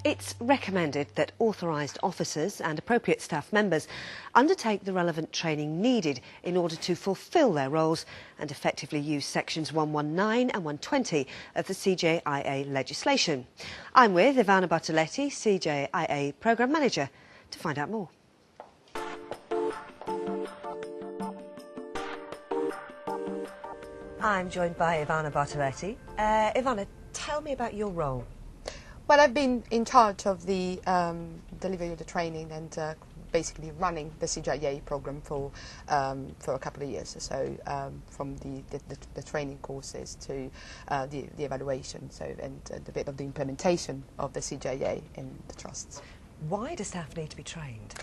It's recommended that authorised officers and appropriate staff members undertake the relevant training needed in order to fulfil their roles and effectively use sections 119 and 120 of the CJIA legislation. I'm with Ivana Bartoletti, CJIA Programme Manager, to find out more. I'm joined by Ivana Bartoletti. Ivana, tell me about your role. Well, I've been in charge of the delivery of the training and basically running the CJIA program for a couple of years. So from the training courses to the evaluation, and the bit of the implementation of the CJIA in the trusts. Why do staff need to be trained?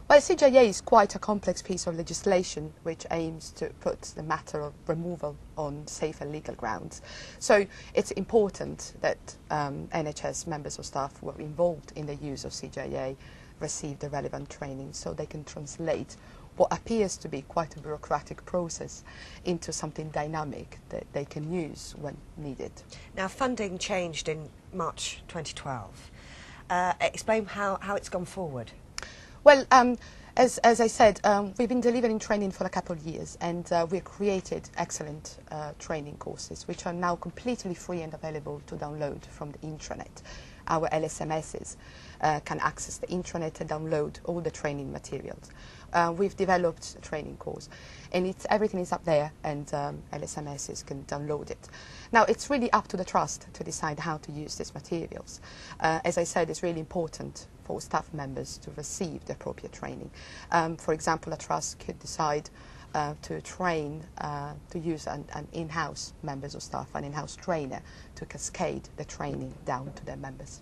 Well, CJIA is quite a complex piece of legislation which aims to put the matter of removal on safe and legal grounds. So it's important that NHS members of staff who are involved in the use of CJIA receive the relevant training so they can translate what appears to be quite a bureaucratic process into something dynamic that they can use when needed. Now, funding changed in March 2012. Explain how it's gone forward. Well, as I said, we've been delivering training for a couple of years, and we've created excellent training courses which are now completely free and available to download from the intranet. Our LSMSs can access the intranet and download all the training materials. We've developed a training course, and everything is up there, and LSMSs can download it. Now, it's really up to the trust to decide how to use these materials. As I said, it's really important for staff members to receive the appropriate training. For example, a trust could decide to train, to use an in-house members of staff, an in-house trainer, to cascade the training down to their members.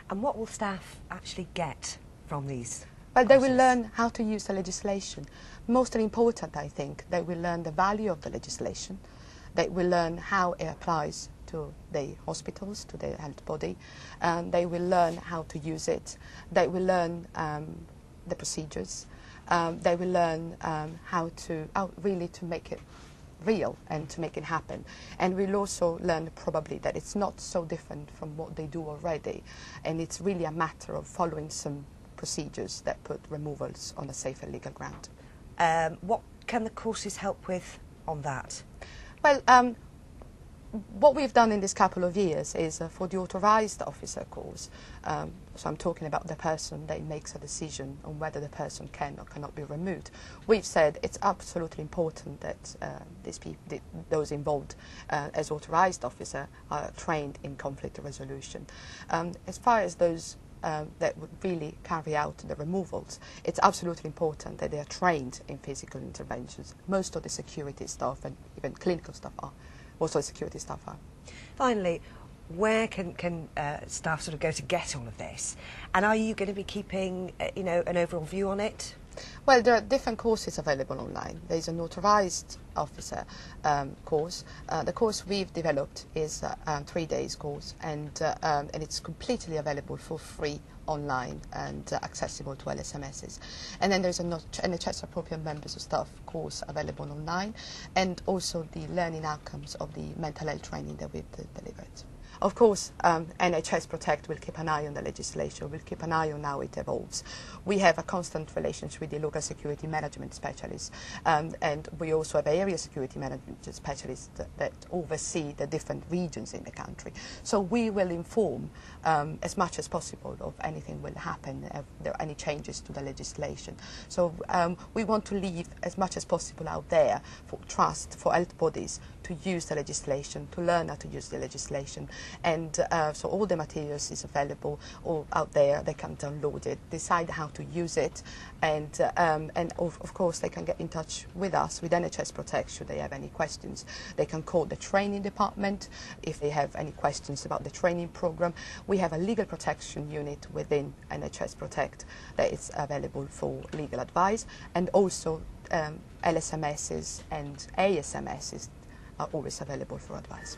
And what will staff actually get from these? Well, they will learn how to use the legislation. Most important, I think, they will learn the value of the legislation. They will learn how it applies to the hospitals, to the health body. They will learn how to use it. They will learn the procedures. They will learn how really to make it real and to make it happen. And we'll also learn probably that it's not so different from what they do already, and it's really a matter of following some procedures that put removals on a safe and legal ground. What can the courses help with on that? Well, what we've done in this couple of years is for the authorised officer course, so I'm talking about the person that makes a decision on whether the person can or cannot be removed. We've said it's absolutely important that those involved as authorised officer are trained in conflict resolution. As far as those that would really carry out the removals, it's absolutely important that they are trained in physical interventions. Most of the security staff and even clinical staff are. Also the security staff are. Finally, where can staff sort of go to get all of this? And are you going to be keeping an overall view on it? Well, there are different courses available online. There's an authorised officer course. The course we've developed is a 3 days course, and it's completely available for free online and accessible to LSMSs. And then there's an NHS appropriate members of staff course available online, and also the learning outcomes of the mental health training that we've delivered. Of course, NHS Protect will keep an eye on the legislation, will keep an eye on how it evolves. We have a constant relationship with the local security management specialists, and we also have area security management specialists that oversee the different regions in the country. So we will inform as much as possible of anything will happen, if there are any changes to the legislation. So we want to leave as much as possible out there for trust, for health bodies to use the legislation, to learn how to use the legislation. And so all the materials is available all out there. They can download it, decide how to use it, and of course they can get in touch with us, with NHS Protect, should they have any questions. They can call the training department if they have any questions about the training program. We have a legal protection unit within NHS Protect that is available for legal advice, and also LSMSs and ASMSs are always available for advice.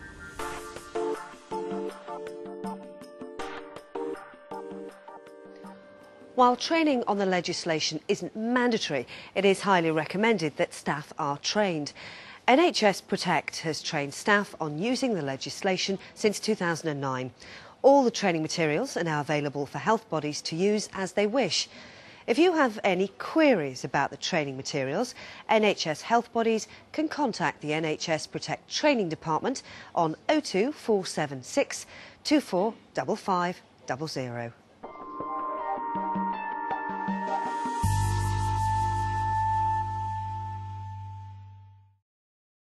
While training on the legislation isn't mandatory, it is highly recommended that staff are trained. NHS Protect has trained staff on using the legislation since 2009. All the training materials are now available for health bodies to use as they wish. If you have any queries about the training materials, NHS health bodies can contact the NHS Protect Training Department on 02 476 245500.